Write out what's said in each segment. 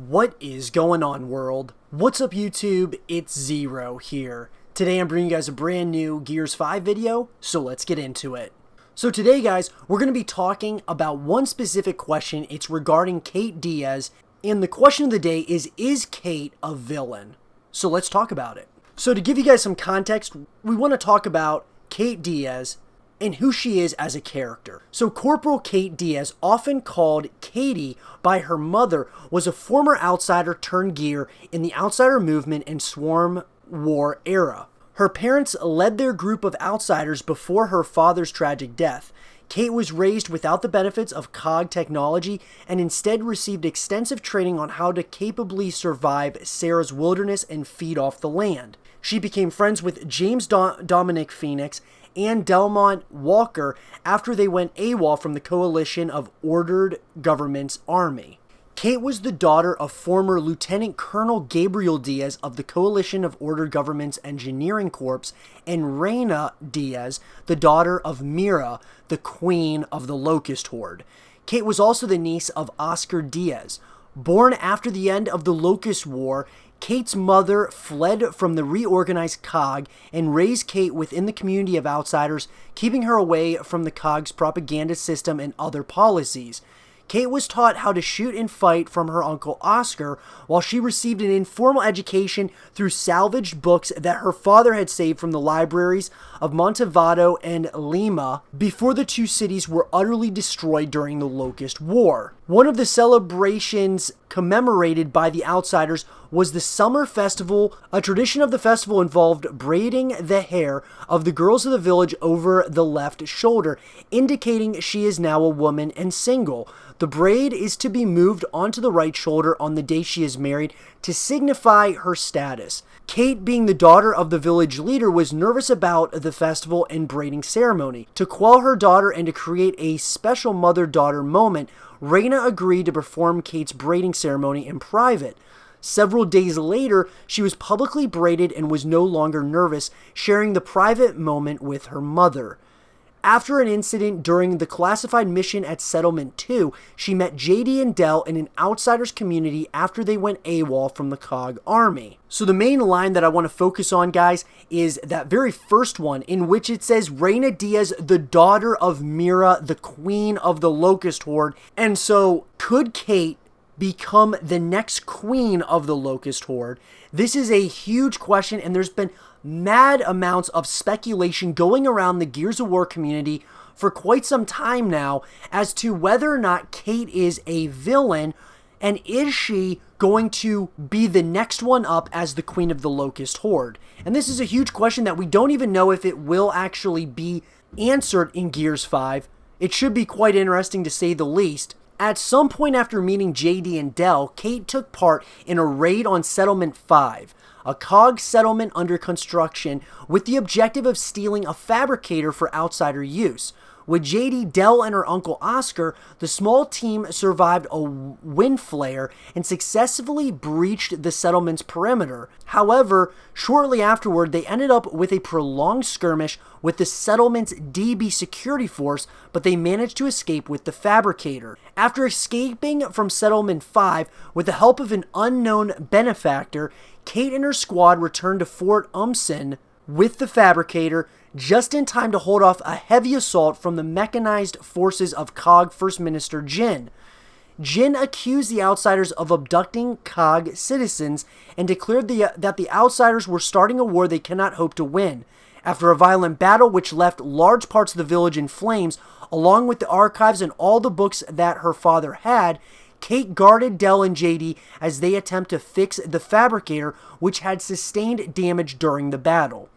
What is going on, world? What's up, YouTube? It's Zero here. Today I'm bringing you guys a brand new Gears 5 video, so let's get into it. So today, guys, we're going to be talking about one specific question. It's regarding Kait Diaz, and the question of the day is Kait a villain? So let's talk about it. So to give you guys some context, we want to talk about Kait Diaz and who she is as a character. So Corporal Kait Diaz, often called Katie by her mother, was a former outsider turned gear in the outsider movement and swarm war era. Her parents led their group of outsiders before her father's tragic death. Kait was raised without the benefits of COG technology and instead received extensive training on how to capably survive Sarah's wilderness and feed off the land. She became friends with James Dominic Phoenix and Delmont Walker after they went AWOL from the coalition of ordered government's army. Kait was the daughter of former Lieutenant Colonel Gabriel Diaz of the Coalition of Ordered Government's Engineering Corps and Reina Diaz, the daughter of Mira, the Queen of the Locust Horde. Kait was also the niece of Oscar Diaz. Born after the end of the Locust War, Kait's mother fled from the reorganized COG and raised Kait within the community of outsiders, keeping her away from the COG's propaganda system and other policies. Kait was taught how to shoot and fight from her uncle Oscar, while she received an informal education through salvaged books that her father had saved from the libraries of Montevideo and Lima before the two cities were utterly destroyed during the Locust War. One of the celebrations commemorated by the outsiders was the Summer Festival. A tradition of the festival involved braiding the hair of the girls of the village over the left shoulder, indicating she is now a woman and single. The braid is to be moved onto the right shoulder on the day she is married to signify her status. Kait, being the daughter of the village leader, was nervous about the festival and braiding ceremony. To quell her daughter and to create a special mother-daughter moment, Reina agreed to perform Kait's braiding ceremony in private. Several days later, she was publicly braided and was no longer nervous, sharing the private moment with her mother. After an incident during the classified mission at Settlement 2, she met JD and Dell in an outsider's community after they went AWOL from the COG army. So the main line that I want to focus on, guys, is that very first one, in which it says Reina Diaz, the daughter of Mira, the Queen of the Locust Horde. And so, could Kait become the next queen of the Locust Horde? This is a huge question, and there's been mad amounts of speculation going around the Gears of War community for quite some time now as to whether or not Kait is a villain, and is she going to be the next one up as the Queen of the Locust Horde? And this is a huge question that we don't even know if it will actually be answered in Gears 5. It should be quite interesting, to say the least. At some point after meeting JD and Dell, Kait took part in a raid on Settlement 5, a COG settlement under construction, with the objective of stealing a fabricator for outsider use. With JD, Dell, and her uncle Oscar, the small team survived a wind flare and successfully breached the settlement's perimeter. However, shortly afterward, they ended up with a prolonged skirmish with the settlement's DB security force, but they managed to escape with the fabricator. After escaping from Settlement 5 with the help of an unknown benefactor, Kait and her squad returned to Fort Umsen with the fabricator, just in time to hold off a heavy assault from the mechanized forces of COG First Minister Jin. Jin accused the outsiders of abducting COG citizens and declared that the outsiders were starting a war they cannot hope to win. After a violent battle which left large parts of the village in flames, along with the archives and all the books that her father had, Kait guarded Dell and JD as they attempt to fix the fabricator, which had sustained damage during the battle.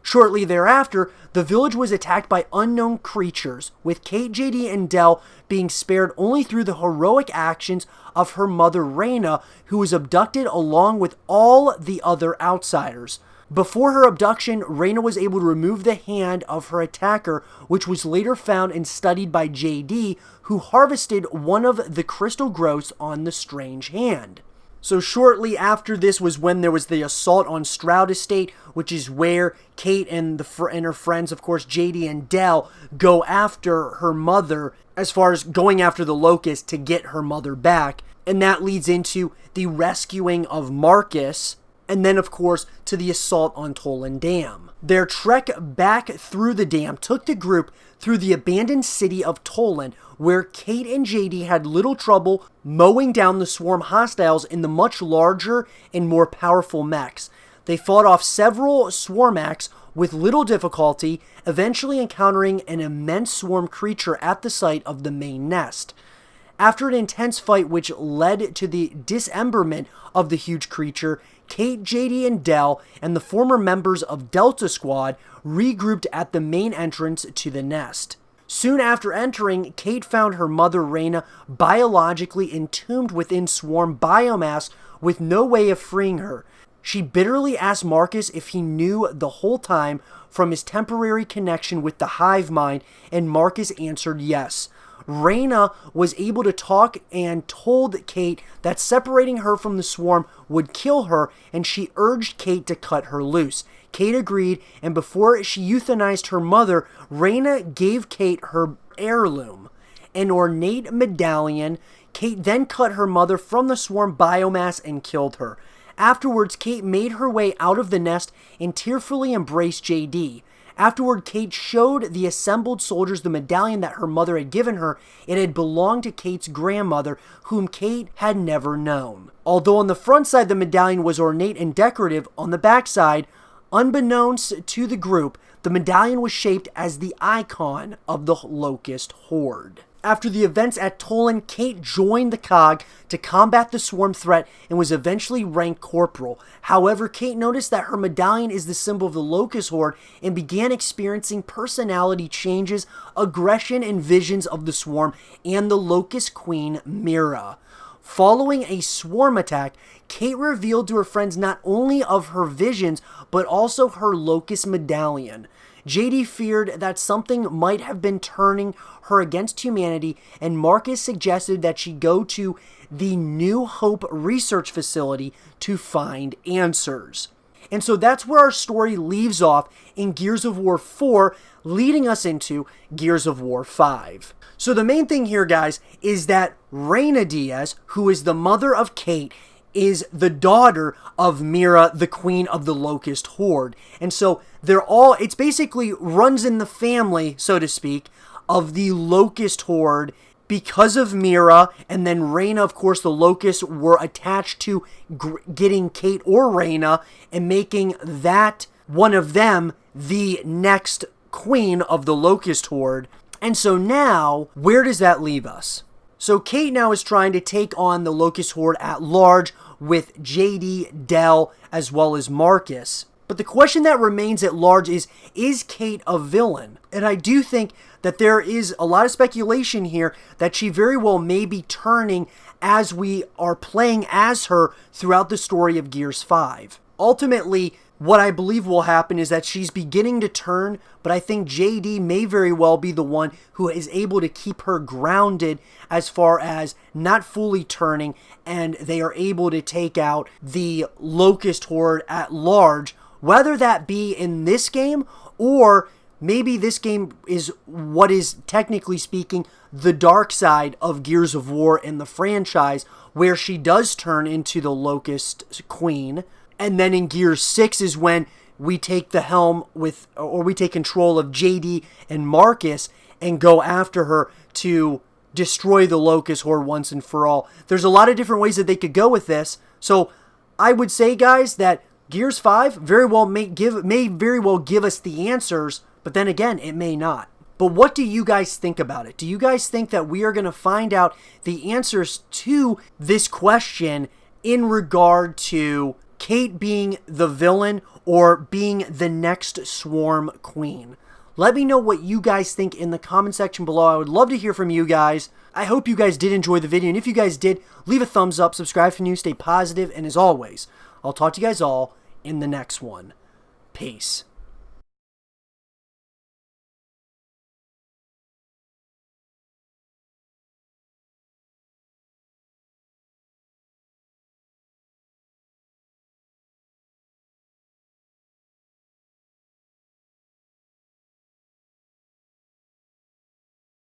Shortly thereafter, the village was attacked by unknown creatures, with Kait, JD, and Dell being spared only through the heroic actions of her mother Reina, who was abducted along with all the other outsiders. Before her abduction, Reina was able to remove the hand of her attacker, which was later found and studied by JD, who harvested one of the crystal growths on the strange hand. So shortly after this was when there was the assault on Stroud Estate, which is where Kait and her friends, of course, JD and Dell, go after her mother, as far as going after the Locust to get her mother back. And that leads into the rescuing of Marcus, and then, of course, to the assault on Tolan Dam. Their trek back through the dam took the group through the abandoned city of Tolan, where Kait and JD had little trouble mowing down the swarm hostiles in the much larger and more powerful mechs. They fought off several swarmax with little difficulty, eventually encountering an immense swarm creature at the site of the main nest. After an intense fight which led to the dismemberment of the huge creature, Kait, JD, and Del, and the former members of Delta Squad regrouped at the main entrance to the nest. Soon after entering, Kait found her mother Reyna biologically entombed within swarm biomass with no way of freeing her. She bitterly asked Marcus if he knew the whole time from his temporary connection with the hive mind, and Marcus answered yes. Reyna was able to talk and told Kait that separating her from the swarm would kill her, and she urged Kait to cut her loose. Kait agreed, and before she euthanized her mother, Reyna gave Kait her heirloom, an ornate medallion. Kait then cut her mother from the swarm biomass and killed her. Afterwards, Kait made her way out of the nest and tearfully embraced JD. Afterward, Kait showed the assembled soldiers the medallion that her mother had given her. It had belonged to Kait's grandmother, whom Kait had never known. Although on the front side the medallion was ornate and decorative, on the back side, unbeknownst to the group, the medallion was shaped as the icon of the Locust Horde. After the events at Tolan, Kait joined the COG to combat the swarm threat and was eventually ranked corporal. However, Kait noticed that her medallion is the symbol of the Locust Horde and began experiencing personality changes, aggression, and visions of the swarm and the Locust Queen, Mira. Following a swarm attack, Kait revealed to her friends not only of her visions, but also her Locust medallion. JD feared that something might have been turning her against humanity, and Marcus suggested that she go to the New Hope research facility to find answers. And so that's where our story leaves off in Gears of War 4, leading us into Gears of War 5. So the main thing here, guys, is that Reyna Diaz, who is the mother of Kait, is the daughter of Mira, the queen of the Locust Horde. And so it's basically runs in the family, so to speak, of the Locust Horde because of Mira, and then Reyna, of course, the Locusts were attached to getting Kait or Reyna and making that one of them the next queen of the Locust Horde. And so now, where does that leave us? So Kait now is trying to take on the Locust Horde at large with JD, Del, as well as Marcus. But the question that remains at large is Kait a villain? And I do think that there is a lot of speculation here that she very well may be turning as we are playing as her throughout the story of Gears 5. Ultimately, what I believe will happen is that she's beginning to turn, but I think JD may very well be the one who is able to keep her grounded as far as not fully turning, and they are able to take out the Locust Horde at large, whether that be in this game or maybe this game is what is, technically speaking, the dark side of Gears of War in the franchise, where she does turn into the Locust Queen. And then in Gears 6 is when we take the helm we take control of JD and Marcus and go after her to destroy the Locust Horde once and for all. There's a lot of different ways that they could go with this. So I would say, guys, that Gears 5 may very well give us the answers, but then again, it may not. But what do you guys think about it? Do you guys think that we are going to find out the answers to this question in regard to Kait being the villain or being the next Swarm Queen? Let me know what you guys think in the comment section below. I would love to hear from you guys. I hope you guys did enjoy the video, and if you guys did, leave a thumbs up, subscribe for new, stay positive, and as always, I'll talk to you guys all in the next one. Peace.